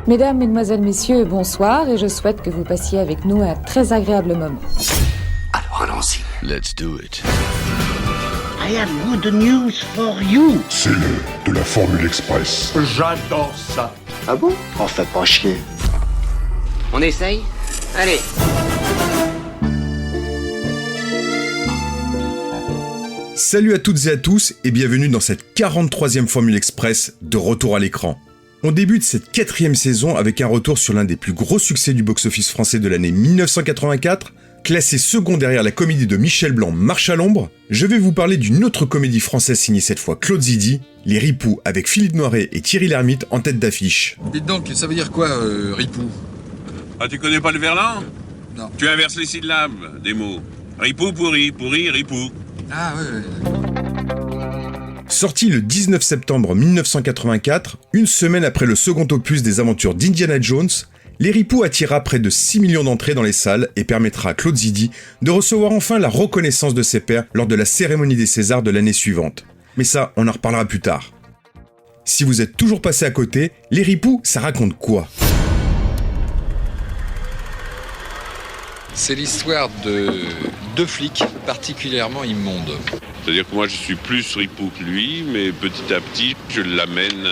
Mesdames, Mesdemoiselles, Messieurs, bonsoir et je souhaite que vous passiez avec nous un très agréable moment. Alors allons-y. Let's do it. I have good news for you. C'est l'heure de la Formule Express. J'adore ça. Ah bon? Oh, fais pas chier. On essaye? Allez. Salut à toutes et à tous et bienvenue dans cette 43e Formule Express de retour à l'écran. On débute cette 4e saison avec un retour sur l'un des plus gros succès du box-office français de l'année 1984, classé second derrière la comédie de Michel Blanc Marche à l'ombre. Je vais vous parler d'une autre comédie française signée cette fois Claude Zidi, Les Ripoux avec Philippe Noiret et Thierry Lhermitte en tête d'affiche. Dites donc, ça veut dire quoi, ripou? Ah, tu connais pas le verlan? Non. Tu inverses les syllabes des mots. Ripou, pourri, pourri, ripou. Ah, ouais. Sorti le 19 septembre 1984, une semaine après le second opus des aventures d'Indiana Jones, Les Ripoux attira près de 6 millions d'entrées dans les salles et permettra à Claude Zidi de recevoir enfin la reconnaissance de ses pairs lors de la cérémonie des Césars de l'année suivante. Mais ça, on en reparlera plus tard. Si vous êtes toujours passé à côté, Les Ripoux, ça raconte quoi ? C'est l'histoire de deux flics particulièrement immondes. C'est-à-dire que moi, je suis plus ripou que lui, mais petit à petit, je l'amène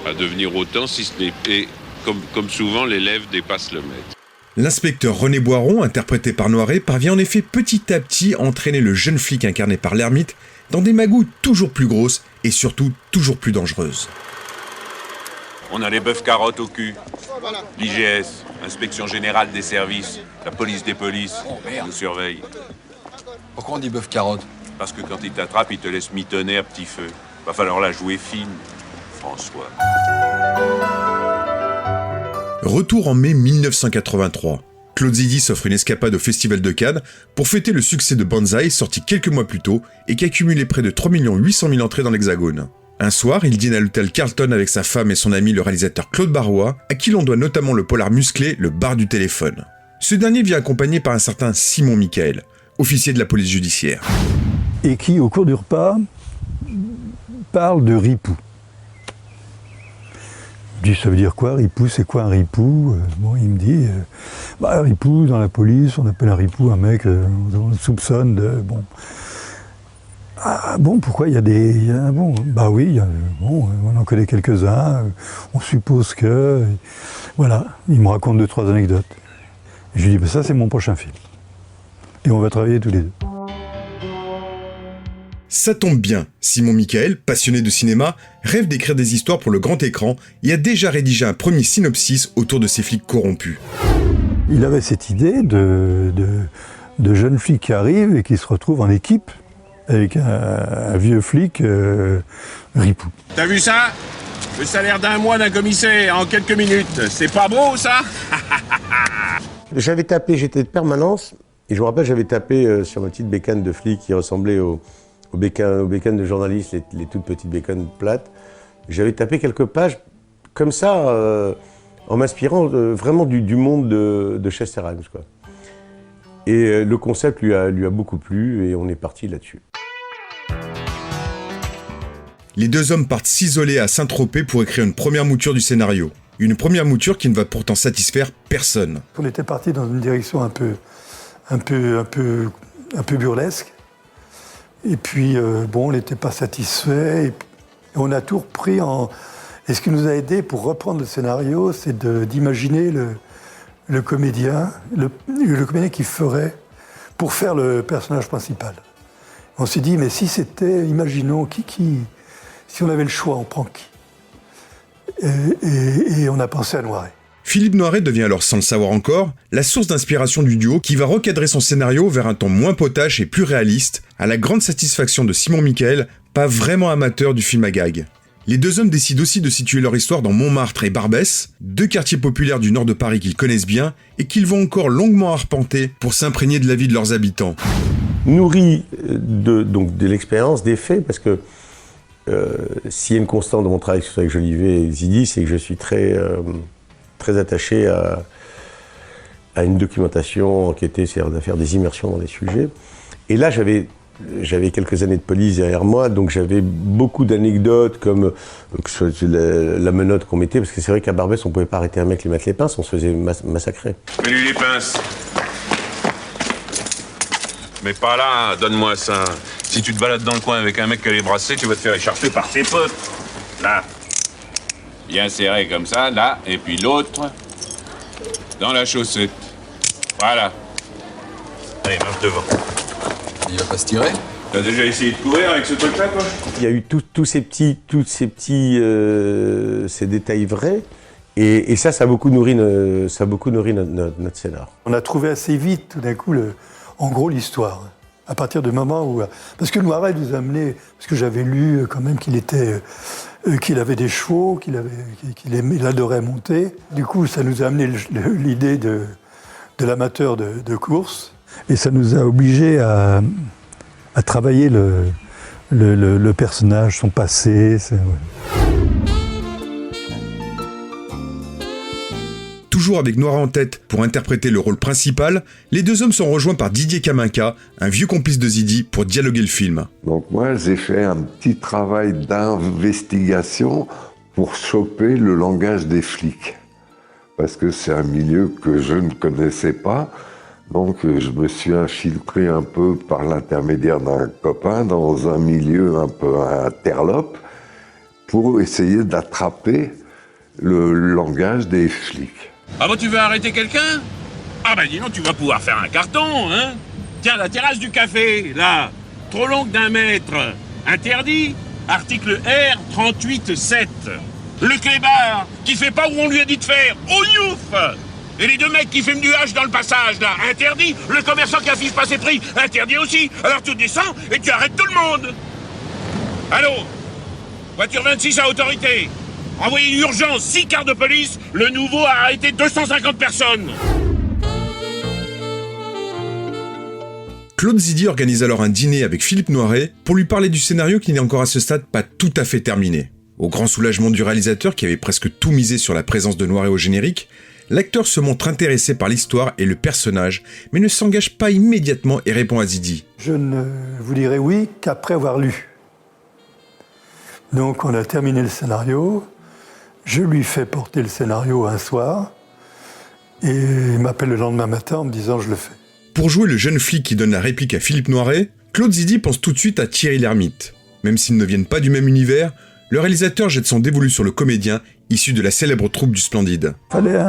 à devenir autant, si ce n'est... Et comme souvent, l'élève dépasse le maître. L'inspecteur René Boiron, interprété par Noiret, parvient en effet petit à petit à entraîner le jeune flic incarné par Lhermitte dans des magouilles toujours plus grosses et surtout toujours plus dangereuses. On a les bœufs carottes au cul. L'IGS, Inspection Générale des Services, la police des polices, nous surveille. Pourquoi on dit bœuf carotte? Parce que quand ils t'attrapent, ils te laissent mitonner à petit feu. Va falloir la jouer fine, François. Retour en mai 1983. Claude Zidi s'offre une escapade au Festival de Cannes pour fêter le succès de Banzai, sorti quelques mois plus tôt et qui a cumulé près de 3 800 000 entrées dans l'Hexagone. Un soir, il dîne à l'hôtel Carlton avec sa femme et son ami le réalisateur Claude Barrois, à qui l'on doit notamment le polar musclé Le Bar du téléphone. Ce dernier vient accompagné par un certain Simon Michael, officier de la police judiciaire. Et qui, au cours du repas, parle de ripou. Je dis, ça veut dire quoi, ripou? C'est quoi un ripou? Bon, il me dit, ripou, dans la police, on appelle un ripou un mec, on soupçonne de... Bon. Ah bon, pourquoi il y a des... bon, bah oui, on en connaît quelques-uns, on suppose que... Voilà, il me raconte 2-3 anecdotes. Et je lui dis, ça c'est mon prochain film. Et on va travailler tous les deux. Ça tombe bien, Simon Michael, passionné de cinéma, rêve d'écrire des histoires pour le grand écran et a déjà rédigé un premier synopsis autour de ces flics corrompus. Il avait cette idée de jeunes flics qui arrivent et qui se retrouvent en équipe avec un vieux flic ripou. T'as vu ça? Le salaire d'un mois d'un commissaire en quelques minutes. C'est pas beau, ça? J'avais tapé, j'étais de permanence, et je me rappelle, j'avais tapé sur ma petite bécane de flic qui ressemblait aux bécanes de journalistes, les toutes petites bécanes plates. J'avais tapé quelques pages comme ça, en m'inspirant vraiment du monde de Chester Himes, quoi. Et le concept lui a beaucoup plu, et on est parti là-dessus. Les deux hommes partent s'isoler à Saint-Tropez pour écrire une première mouture du scénario. Une première mouture qui ne va pourtant satisfaire personne. On était parti dans une direction un peu burlesque. Et puis, on n'était pas satisfait. Et on a tout repris en... Et ce qui nous a aidé pour reprendre le scénario, c'est d'imaginer le comédien qui ferait pour faire le personnage principal. On s'est dit, mais si c'était, imaginons, si on avait le choix, on prend qui? Et on a pensé à Noiret. Philippe Noiret devient alors, sans le savoir encore, la source d'inspiration du duo qui va recadrer son scénario vers un ton moins potache et plus réaliste, à la grande satisfaction de Simon Michael, pas vraiment amateur du film à gag. Les deux hommes décident aussi de situer leur histoire dans Montmartre et Barbès, deux quartiers populaires du nord de Paris qu'ils connaissent bien et qu'ils vont encore longuement arpenter pour s'imprégner de la vie de leurs habitants. Nourri de l'expérience, des faits, parce que s'il y a une constante dans mon travail, que ce soit avec Jolivet et Zidi, c'est que je suis très attaché à une documentation enquêtée, c'est-à-dire de faire des immersions dans les sujets. Et là, j'avais J'avais quelques années de police derrière moi, donc j'avais beaucoup d'anecdotes comme que ce soit la menotte qu'on mettait, parce que c'est vrai qu'à Barbès, on pouvait pas arrêter un mec, lui mettre les pinces, on se faisait massacrer. Mets-lui les pinces. Mais pas là, donne-moi ça. Si tu te balades dans le coin avec un mec qui a les bracelets, tu vas te faire écharper par ses potes. Là. Bien serré comme ça, là, et puis l'autre dans la chaussette. Voilà. Allez, marche devant. Il va pas se tirer? T'as déjà essayé de courir avec ce truc-là, toi? Il y a eu tous ces petits détails vrais, et ça a beaucoup nourri, notre scénar. On a trouvé assez vite, tout d'un coup, en gros, l'histoire. À partir du moment où... Parce que Noiret nous a amené... Parce que j'avais lu quand même qu'il avait des chevaux, qu'il adorait monter. Du coup, ça nous a amené l'idée de l'amateur de course. Et ça nous a obligés à travailler le personnage, son passé. Toujours avec Noiret en tête pour interpréter le rôle principal, les deux hommes sont rejoints par Didier Kaminka, un vieux complice de Zidi, pour dialoguer le film. Donc moi, j'ai fait un petit travail d'investigation pour choper le langage des flics. Parce que c'est un milieu que je ne connaissais pas. Donc je me suis infiltré un peu par l'intermédiaire d'un copain dans un milieu un peu interlope pour essayer d'attraper le langage des flics. Ah bon, tu veux arrêter quelqu'un? Ah bah dis donc, tu vas pouvoir faire un carton, hein? Tiens, la terrasse du café, là, trop longue d'1 mètre, interdit, article R 38.7. Le clébard qui fait pas où on lui a dit de faire, au youf! Et les 2 mecs qui fument du hache dans le passage, là, interdit. Le commerçant qui affiche pas ses prix, interdit aussi. Alors tu descends et tu arrêtes tout le monde. Allô? Voiture 26 à autorité. Envoyez urgence 6 quarts de police. Le nouveau a arrêté 250 personnes. Claude Zidi organise alors un dîner avec Philippe Noiret pour lui parler du scénario qui n'est encore à ce stade pas tout à fait terminé. Au grand soulagement du réalisateur qui avait presque tout misé sur la présence de Noiret au générique, l'acteur se montre intéressé par l'histoire et le personnage, mais ne s'engage pas immédiatement et répond à Zidi. Je ne vous dirai oui qu'après avoir lu. Donc on a terminé le scénario, je lui fais porter le scénario un soir, et il m'appelle le lendemain matin en me disant je le fais. Pour jouer le jeune flic qui donne la réplique à Philippe Noiret, Claude Zidi pense tout de suite à Thierry Lhermitte. Même s'ils ne viennent pas du même univers, le réalisateur jette son dévolu sur le comédien, issu de la célèbre troupe du Splendide. Il fallait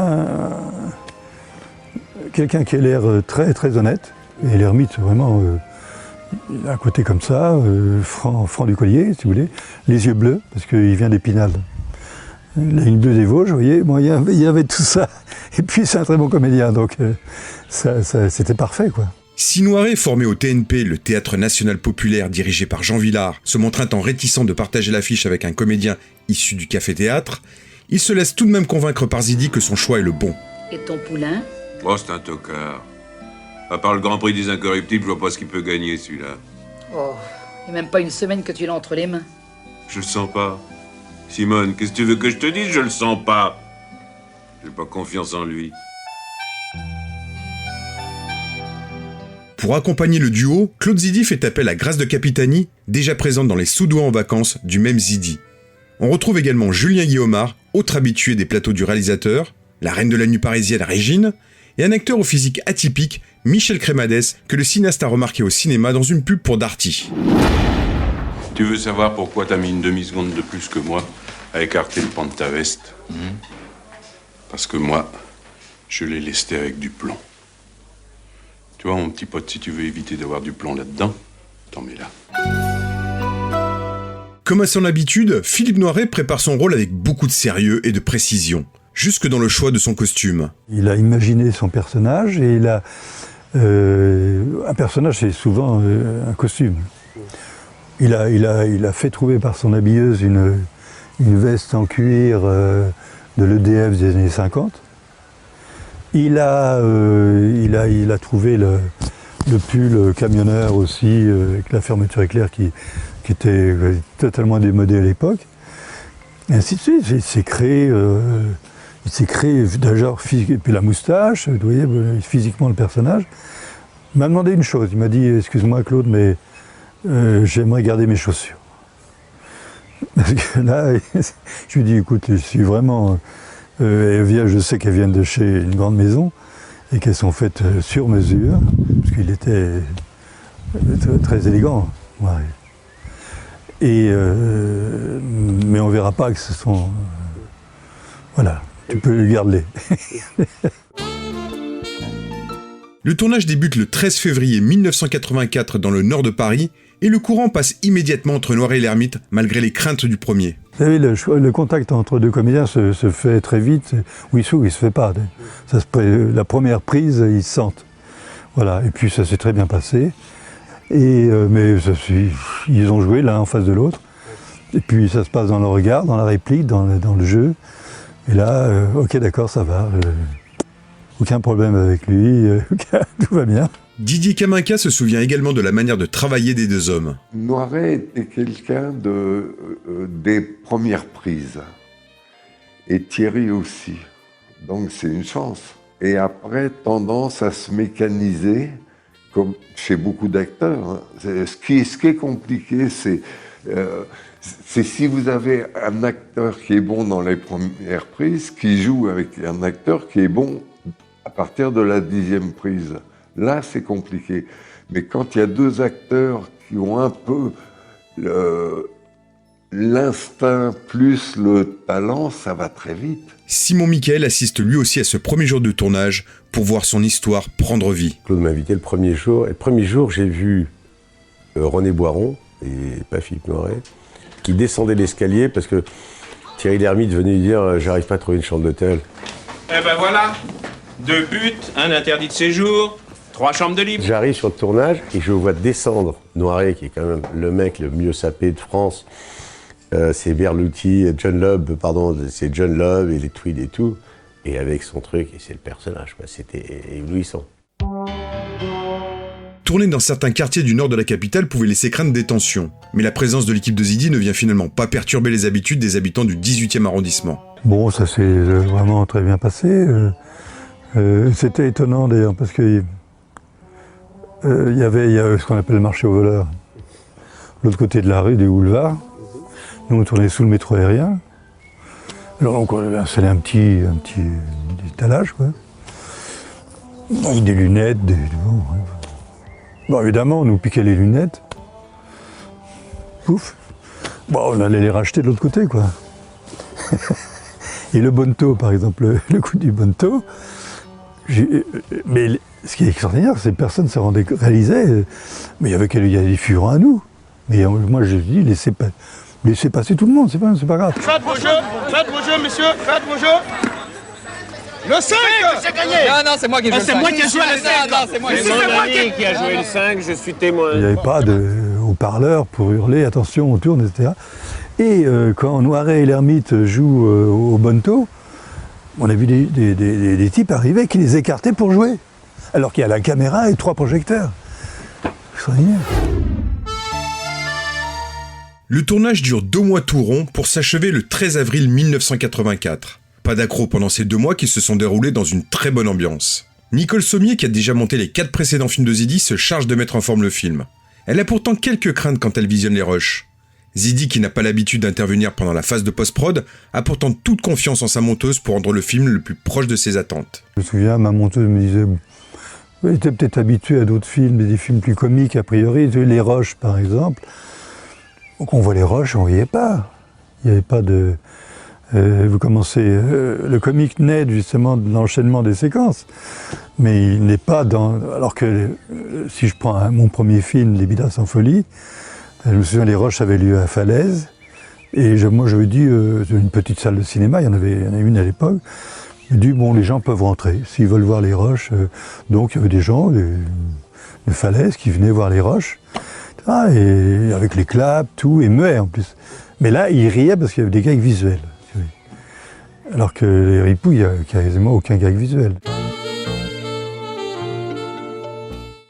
quelqu'un qui ait l'air très, très honnête. Et Lhermitte, vraiment, il a un côté comme ça, franc du collier, si vous voulez. Les yeux bleus, parce qu'il vient d'Épinal. La ligne bleue des Vosges, vous voyez, bon, il y avait tout ça. Et puis, c'est un très bon comédien, donc c'était parfait, quoi. Si Noiret, formé au TNP, le Théâtre National Populaire dirigé par Jean Vilar, se montre un temps réticent de partager l'affiche avec un comédien issu du café-théâtre, il se laisse tout de même convaincre par Zidi que son choix est le bon. Et ton poulain? Oh, c'est un tocard. À part le Grand Prix des Incorruptibles, je vois pas ce qu'il peut gagner, celui-là. Oh, il n'y a même pas une semaine que tu l'as entre les mains. Je le sens pas. Simone, qu'est-ce que tu veux que je te dise? Je le sens pas. J'ai pas confiance en lui. Pour accompagner le duo, Claude Zidi fait appel à Grâce de Capitani, déjà présente dans Les Soudois en vacances du même Zidi. On retrouve également Julien Guillaumard, autre habitué des plateaux du réalisateur, la reine de la nuit parisienne Régine, et un acteur au physique atypique, Michel Crémades, que le cinéaste a remarqué au cinéma dans une pub pour Darty. Tu veux savoir pourquoi t'as mis une demi-seconde de plus que moi à écarter le pan de ta veste? Parce que moi, je l'ai lesté avec du plomb. Tu vois, mon petit pote, si tu veux éviter d'avoir du plomb là-dedans, t'en mets là. Comme à son habitude, Philippe Noiret prépare son rôle avec beaucoup de sérieux et de précision, jusque dans le choix de son costume. Il a imaginé son personnage et il a... un personnage, c'est souvent un costume. Il a fait trouver par son habilleuse une veste en cuir de l'EDF des années 50. Il a trouvé le pull camionneur aussi, avec la fermeture éclair qui était totalement démodé à l'époque. Et ainsi de suite. Il s'est créé d'ailleurs, et puis la moustache, vous voyez, physiquement le personnage. Il m'a demandé une chose, il m'a dit « Excuse-moi Claude, mais j'aimerais garder mes chaussures. Parce que là, je lui dis, écoute, je suis vraiment... je sais qu'elles viennent de chez une grande maison et qu'elles sont faites sur mesure, parce qu'il était très élégant. Ouais. Mais on verra pas que ce sont... voilà, tu peux garder-les. Le tournage débute le 13 février 1984 dans le nord de Paris et le courant passe immédiatement entre Noiret et l'Ermite malgré les craintes du premier. Vous savez, le contact entre deux comédiens se fait très vite, ou il se fait pas. La première prise, ils se sentent. Voilà, et puis ça s'est très bien passé. Mais ils ont joué l'un en face de l'autre. Et puis ça se passe dans le regard, dans la réplique, dans le jeu. Et là, ok, d'accord, ça va. Aucun problème avec lui, tout va bien. Didier Caminca se souvient également de la manière de travailler des deux hommes. Noiret était quelqu'un des premières prises. Et Thierry aussi. Donc c'est une chance. Et après, tendance à se mécaniser, comme chez beaucoup d'acteurs. Hein. Ce qui est compliqué, c'est si vous avez un acteur qui est bon dans les premières prises, qui joue avec un acteur qui est bon à partir de la 10e prise. Là, c'est compliqué. Mais quand il y a deux acteurs qui ont un peu l'instinct plus le talent, ça va très vite. Simon Michael assiste lui aussi à ce premier jour de tournage pour voir son histoire prendre vie. Claude m'a invité le premier jour. Et le premier jour, j'ai vu René Boiron, et pas Philippe Noiret, qui descendait l'escalier parce que Thierry Lhermitte venait lui dire « J'arrive pas à trouver une chambre d'hôtel ». Eh ben voilà, 2 buts, un interdit de séjour, 3 chambres de libre. J'arrive sur le tournage et je vois descendre Noiret, qui est quand même le mec le mieux sapé de France. C'est Berluti, John Love, c'est John Love et les Tweed et tout. Et avec son truc, et c'est le personnage, quoi. C'était éblouissant. Tourner dans certains quartiers du nord de la capitale pouvait laisser craindre des tensions. Mais la présence de l'équipe de Zidi ne vient finalement pas perturber les habitudes des habitants du 18e arrondissement. Bon, ça s'est vraiment très bien passé. C'était étonnant d'ailleurs, parce que il y avait ce qu'on appelle le marché aux voleurs. L'autre côté de la rue, du boulevard. Nous, on tournait sous le métro aérien. Alors, donc, on avait installé un petit étalage, quoi. Avec des lunettes, Bon, évidemment, on nous piquait les lunettes. Pouf. Bon, on allait les racheter de l'autre côté, quoi. Et le bonneto, par exemple, le coup du bonneto. Mais ce qui est extraordinaire, c'est que personne ne se réalisait. Mais il y avait des figurants à nous. Mais moi, je dis, laissez passer tout le monde, c'est pas grave. Faites vos jeux, messieurs, faites vos jeux. Le 5, c'est gagné. Non, c'est moi qui ai joué le 5. C'est moi qui ai joué le 5. Non, c'est moi qui a joué le 5, je suis témoin. Il n'y avait pas de haut-parleur pour hurler, attention, on tourne, etc. Et quand Noiret et l'Ermite jouent au bonneto, on a vu des types arriver qui les écartaient pour jouer. Alors qu'il y a la caméra et 3 projecteurs. Extraordinaire. Le tournage dure 2 mois tout rond pour s'achever le 13 avril 1984. Pas d'accro pendant ces 2 mois qui se sont déroulés dans une très bonne ambiance. Nicole Sommier, qui a déjà monté les 4 précédents films de Zidi, se charge de mettre en forme le film. Elle a pourtant quelques craintes quand elle visionne les rushs. Zidi, qui n'a pas l'habitude d'intervenir pendant la phase de post-prod, a pourtant toute confiance en sa monteuse pour rendre le film le plus proche de ses attentes. Je me souviens, ma monteuse me disait, elle était peut-être habituée à d'autres films, des films plus comiques a priori, les rushs par exemple. Donc on voit les rushs, on ne voyait pas. Il n'y avait pas de... vous commencez... le comique naît justement de l'enchaînement des séquences, mais il n'est pas dans... Alors que si je prends mon premier film, Les Bidas en folie, je me souviens, les rushs avaient lieu à Falaise, et moi j'avais dit, une petite salle de cinéma, il y en avait une à l'époque, j'ai dit, bon, les gens peuvent rentrer, s'ils veulent voir les rushs. Donc il y avait des gens de Falaise qui venaient voir les rushs, et avec les claps, tout, et muets en plus. Mais là, ils riaient parce qu'il y avait des gags visuels. Alors que les Ripoux, il n'y a quasiment aucun gag visuel.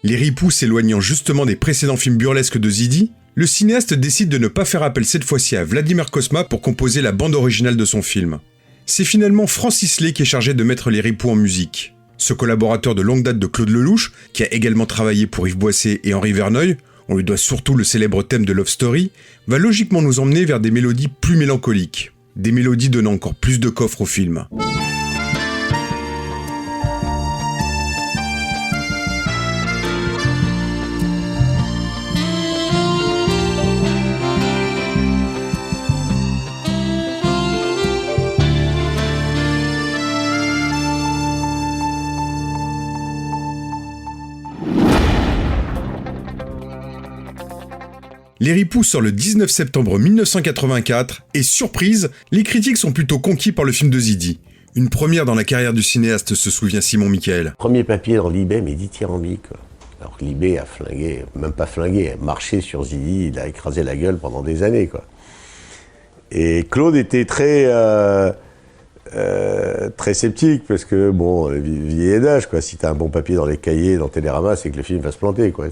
Les Ripoux s'éloignant justement des précédents films burlesques de Zidi, le cinéaste décide de ne pas faire appel cette fois-ci à Vladimir Cosma pour composer la bande originale de son film. C'est finalement Francis Lay qui est chargé de mettre les Ripoux en musique. Ce collaborateur de longue date de Claude Lelouch, qui a également travaillé pour Yves Boisset et Henri Verneuil, on lui doit surtout le célèbre thème de Love Story, va logiquement nous emmener vers des mélodies plus mélancoliques, des mélodies donnant encore plus de coffre au film. Les Ripoux sort le 19 septembre 1984 et surprise, les critiques sont plutôt conquis par le film de Zidi. Une première dans la carrière du cinéaste, se souvient Simon Michael. Premier papier dans Libé, mais dithyrambique, quoi. Alors que Libé a flingué, même pas flingué, a marché sur Zidi, il a écrasé la gueule pendant des années, quoi. Et Claude était très sceptique, parce que, bon, vieil d'âge, quoi. Si t'as un bon papier dans les cahiers, dans Télérama, c'est que le film va se planter, quoi.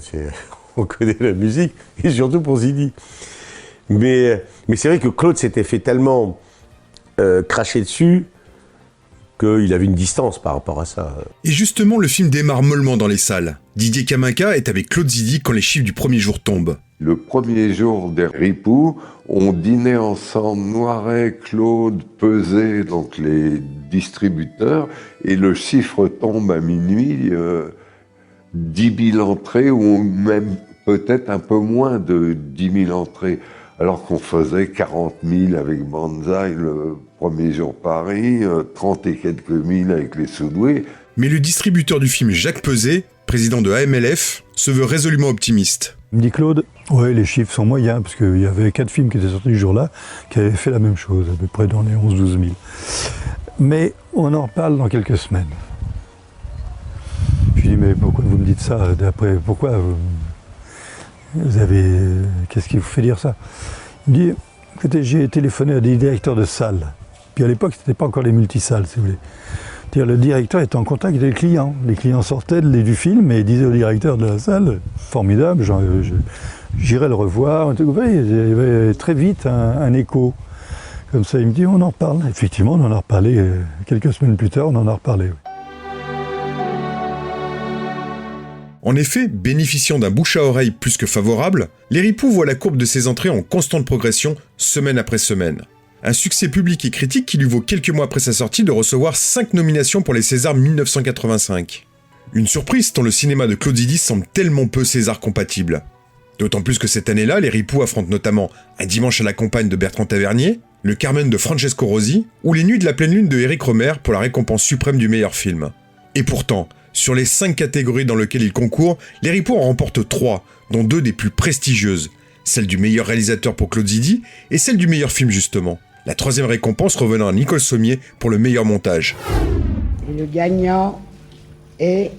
On connaît la musique, et surtout pour Zidi. Mais c'est vrai que Claude s'était fait tellement cracher dessus qu'il avait une distance par rapport à ça. Et justement, le film démarre mollement dans les salles. Didier Caminca est avec Claude Zidi quand les chiffres du premier jour tombent. Le premier jour des Ripoux, on dînait ensemble, Noiret, Claude, Peset, donc les distributeurs, et le chiffre tombe à minuit, 10 000 entrées, ou même peut-être un peu moins de 10 000 entrées, alors qu'on faisait 40 000 avec Banzai le premier jour Paris, 30 et quelques mille avec les Soudoués. Mais le distributeur du film, Jacques Peset, président de AMLF, se veut résolument optimiste. Il me dit Claude, ouais, les chiffres sont moyens, parce qu'il y avait 4 films qui étaient sortis ce jour-là, qui avaient fait la même chose, à peu près dans les 11-12 000. Mais on en reparle dans quelques semaines. Je lui dis, mais pourquoi vous me dites ça? D'après, pourquoi vous avez... Qu'est-ce qui vous fait dire ça? Il me dit, écoutez, j'ai téléphoné à des directeurs de salles. Puis à l'époque, ce n'était pas encore les multisalles, si vous voulez. C'est-à-dire, le directeur était en contact avec les clients. Les clients sortaient du film et disaient au directeur de la salle, formidable, j'irai le revoir. Vous voyez, il y avait très vite un écho. Comme ça, il me dit, on en reparle. Effectivement, on en a reparlé. Quelques semaines plus tard, on en a reparlé. En effet, bénéficiant d'un bouche à oreille plus que favorable, les Ripoux voient la courbe de ses entrées en constante progression, semaine après semaine. Un succès public et critique qui lui vaut quelques mois après sa sortie de recevoir 5 nominations pour les Césars 1985. Une surprise tant le cinéma de Claude Zidi semble tellement peu César compatible. D'autant plus que cette année-là, les Ripoux affrontent notamment Un dimanche à la campagne de Bertrand Tavernier, Le Carmen de Francesco Rosi ou Les Nuits de la pleine lune de Éric Rohmer pour la récompense suprême du meilleur film. Et pourtant, sur les 5 catégories dans lesquelles ils concourent, les Ripoux en remportent 3, dont 2 des plus prestigieuses, celle du meilleur réalisateur pour Claude Zidi et celle du meilleur film justement. La 3e récompense revenant à Nicole Sommier pour le meilleur montage. Et le gagnant est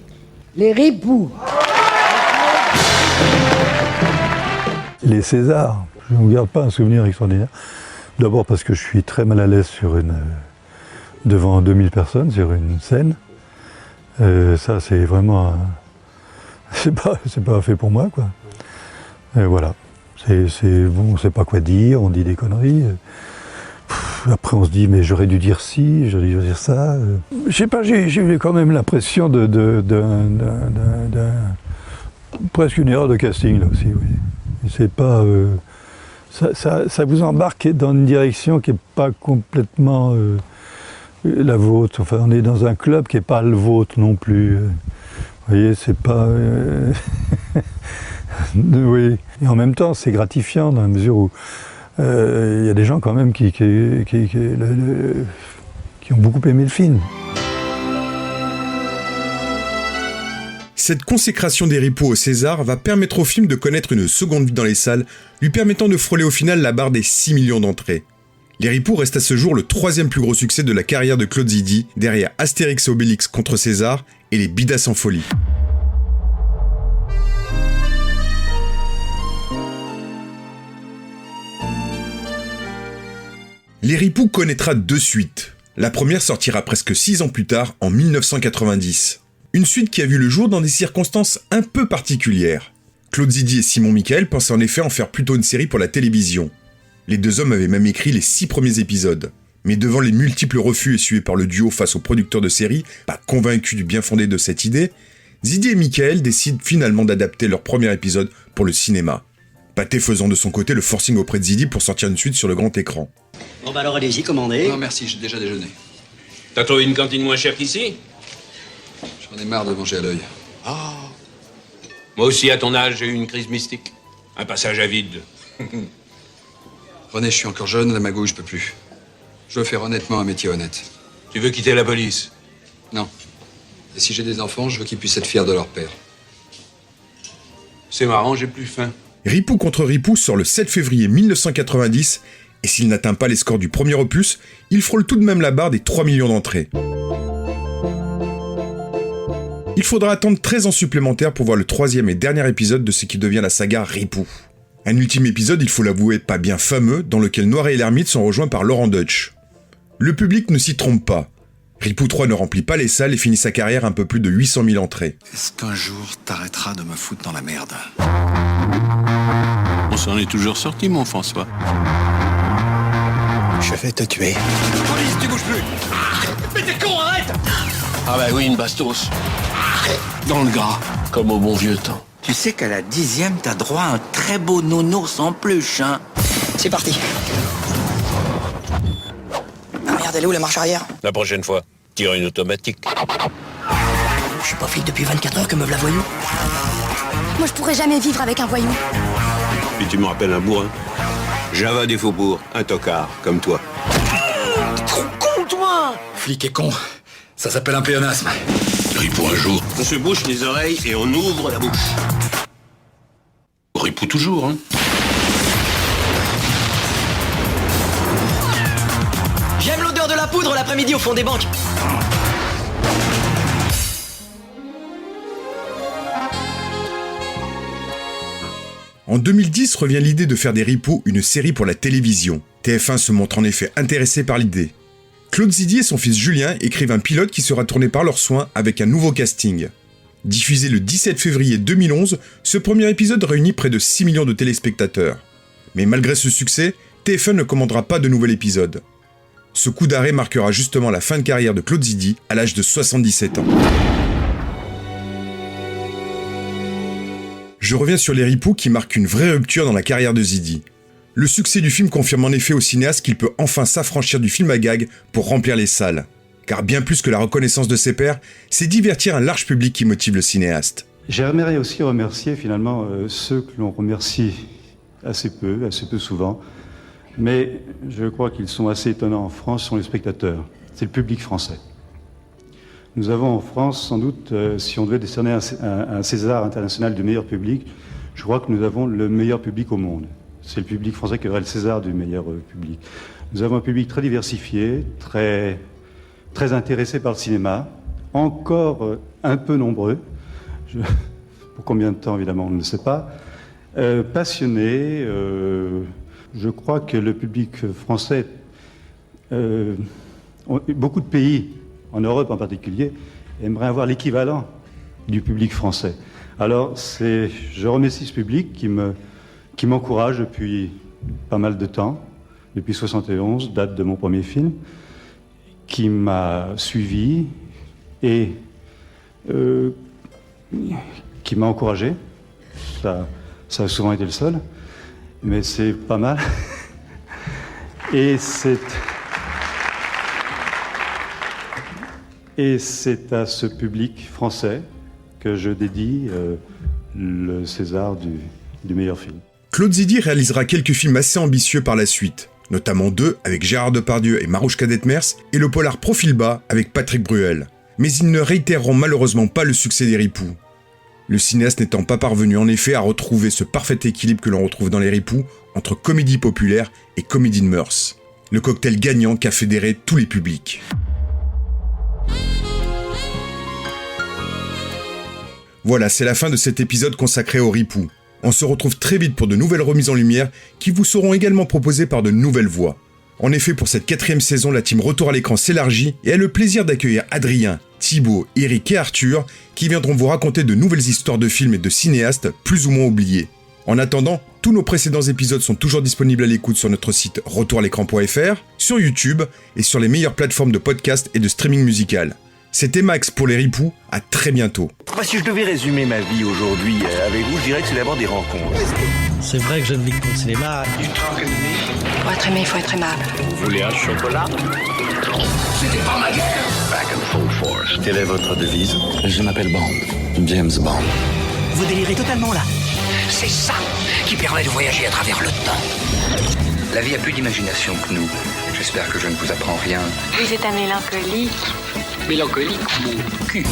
les Ripoux. Les Césars, je ne garde pas un souvenir extraordinaire. D'abord parce que je suis très mal à l'aise devant 2000 personnes sur une scène. Ça, c'est vraiment... C'est pas fait pour moi, quoi. Voilà. Bon, on ne sait pas quoi dire, on dit des conneries. Après, on se dit, mais j'aurais dû dire ci, j'aurais dû dire ça. Je sais pas, j'ai eu quand même l'impression presque une erreur de casting, là aussi, oui. C'est pas... ça vous embarque dans une direction qui n'est pas complètement la vôtre. Enfin, on est dans un club qui n'est pas le vôtre non plus. Vous voyez, c'est pas... oui. Et en même temps, c'est gratifiant dans la mesure où il y a des gens quand même qui ont beaucoup aimé le film. Cette consécration des Ripoux au César va permettre au film de connaître une seconde vie dans les salles, lui permettant de frôler au final la barre des 6 millions d'entrées. Les Ripoux restent à ce jour le 3e plus gros succès de la carrière de Claude Zidi, derrière Astérix et Obélix contre César et les Bidas en folie. Les Ripoux connaîtra 2 suites. La première sortira presque 6 ans plus tard, en 1990. Une suite qui a vu le jour dans des circonstances un peu particulières. Claude Zidi et Simon Michael pensaient en effet en faire plutôt une série pour la télévision. Les 2 hommes avaient même écrit les 6 premiers épisodes. Mais devant les multiples refus essuyés par le duo face aux producteurs de série, pas convaincus du bien fondé de cette idée, Zidi et Michael décident finalement d'adapter leur premier épisode pour le cinéma. Pathé faisant de son côté le forcing auprès de Zidi pour sortir une suite sur le grand écran. Bon bah alors allez-y, commandez. Non merci, j'ai déjà déjeuné. T'as trouvé une cantine moins chère qu'ici? J'en ai marre de manger à l'œil. Ah. Moi aussi, à ton âge, j'ai eu une crise mystique. Un passage à vide. René, je suis encore jeune, la magouille, je peux plus. Je veux faire honnêtement un métier honnête. Tu veux quitter la police? Non. Et si j'ai des enfants, je veux qu'ils puissent être fiers de leur père. C'est marrant, j'ai plus faim. Ripou contre Ripou sort le 7 février 1990, et s'il n'atteint pas les scores du premier opus, il frôle tout de même la barre des 3 millions d'entrées. Il faudra attendre 13 ans supplémentaires pour voir le 3e et dernier épisode de ce qui devient la saga Ripou. Un ultime épisode, il faut l'avouer, pas bien fameux, dans lequel Noiret et l'ermite sont rejoints par Laurent Deutsch. Le public ne s'y trompe pas. Ripou 3 ne remplit pas les salles et finit sa carrière à un peu plus de 800 000 entrées. Est-ce qu'un jour t'arrêteras de me foutre dans la merde? On s'en est toujours sorti, mon François. Je vais te tuer. Police, tu bouges plus. Mais t'es con, arrête. Ah bah oui, une bastos. Dans le gras, comme au bon vieux temps. Tu sais qu'à la 10e, t'as droit à un très beau nounours en peluche, hein. C'est parti. Ah merde, elle est où la marche arrière? La prochaine fois, tire une automatique. Je suis pas flic depuis 24 heures que me v'la voyou. Moi, je pourrais jamais vivre avec un voyou. Puis tu me rappelles un bourrin. Java des faubourgs, un tocard, comme toi. T'es trop con, toi. Flic est con. Ça s'appelle un pléonasme. Ripou un jour. On se bouche les oreilles et on ouvre la bouche. Ripou toujours, hein. J'aime l'odeur de la poudre l'après-midi au fond des banques. En 2010 revient l'idée de faire des Ripoux une série pour la télévision. TF1 se montre en effet intéressé par l'idée. Claude Zidi et son fils Julien écrivent un pilote qui sera tourné par leurs soins avec un nouveau casting. Diffusé le 17 février 2011, ce premier épisode réunit près de 6 millions de téléspectateurs. Mais malgré ce succès, TF1 ne commandera pas de nouvel épisode. Ce coup d'arrêt marquera justement la fin de carrière de Claude Zidi à l'âge de 77 ans. Je reviens sur les Ripoux qui marquent une vraie rupture dans la carrière de Zidi. Le succès du film confirme en effet au cinéaste qu'il peut enfin s'affranchir du film à gag pour remplir les salles. Car bien plus que la reconnaissance de ses pairs, c'est divertir un large public qui motive le cinéaste. J'aimerais aussi remercier finalement ceux que l'on remercie assez peu souvent, mais je crois qu'ils sont assez étonnants en France, sont les spectateurs. C'est le public français. Nous avons en France, sans doute, si on devait décerner un César international du meilleur public, je crois que nous avons le meilleur public au monde. C'est le public français qui aurait le César du meilleur public. Nous avons un public très diversifié, très intéressé par le cinéma, encore un peu nombreux. Pour combien de temps, évidemment, on ne le sait pas. Passionné. Je crois que le public français, beaucoup de pays, en Europe en particulier, aimeraient avoir l'équivalent du public français. Alors, je remercie ce public qui m'encourage depuis pas mal de temps, depuis 71, date de mon premier film, qui m'a suivi et qui m'a encouragé. Ça a souvent été le seul, mais c'est pas mal. Et c'est à ce public français que je dédie le César du meilleur film. Claude Zidi réalisera quelques films assez ambitieux par la suite, notamment 2 avec Gérard Depardieu et Marouchka Detmers, et le polar Profil bas avec Patrick Bruel. Mais ils ne réitéreront malheureusement pas le succès des Ripoux. Le cinéaste n'étant pas parvenu en effet à retrouver ce parfait équilibre que l'on retrouve dans les Ripoux entre comédie populaire et comédie de mœurs. Le cocktail gagnant qu'a fédéré tous les publics. Voilà, c'est la fin de cet épisode consacré aux Ripoux. On se retrouve très vite pour de nouvelles remises en lumière qui vous seront également proposées par de nouvelles voix. En effet, pour cette 4e saison, la team Retour à l'écran s'élargit et a le plaisir d'accueillir Adrien, Thibaut, Eric et Arthur qui viendront vous raconter de nouvelles histoires de films et de cinéastes plus ou moins oubliés. En attendant, tous nos précédents épisodes sont toujours disponibles à l'écoute sur notre site retouralécran.fr, sur YouTube et sur les meilleures plateformes de podcast et de streaming musical. C'était Max pour les ripoux, à très bientôt. Si je devais résumer ma vie aujourd'hui avec vous, je dirais que c'est d'abord des rencontres. C'est vrai que je ne vis que pour le cinéma. Pour être aimé, il faut être aimable. Vous voulez un chocolat? C'était pas ma guerre. Back in full force. Quelle est votre devise? Je m'appelle Bond. James Bond. Vous délirez totalement là. C'est ça qui permet de voyager à travers le temps. La vie a plus d'imagination que nous. J'espère que je ne vous apprends rien. Vous êtes un mélancolique. Mélancolique, mon cul.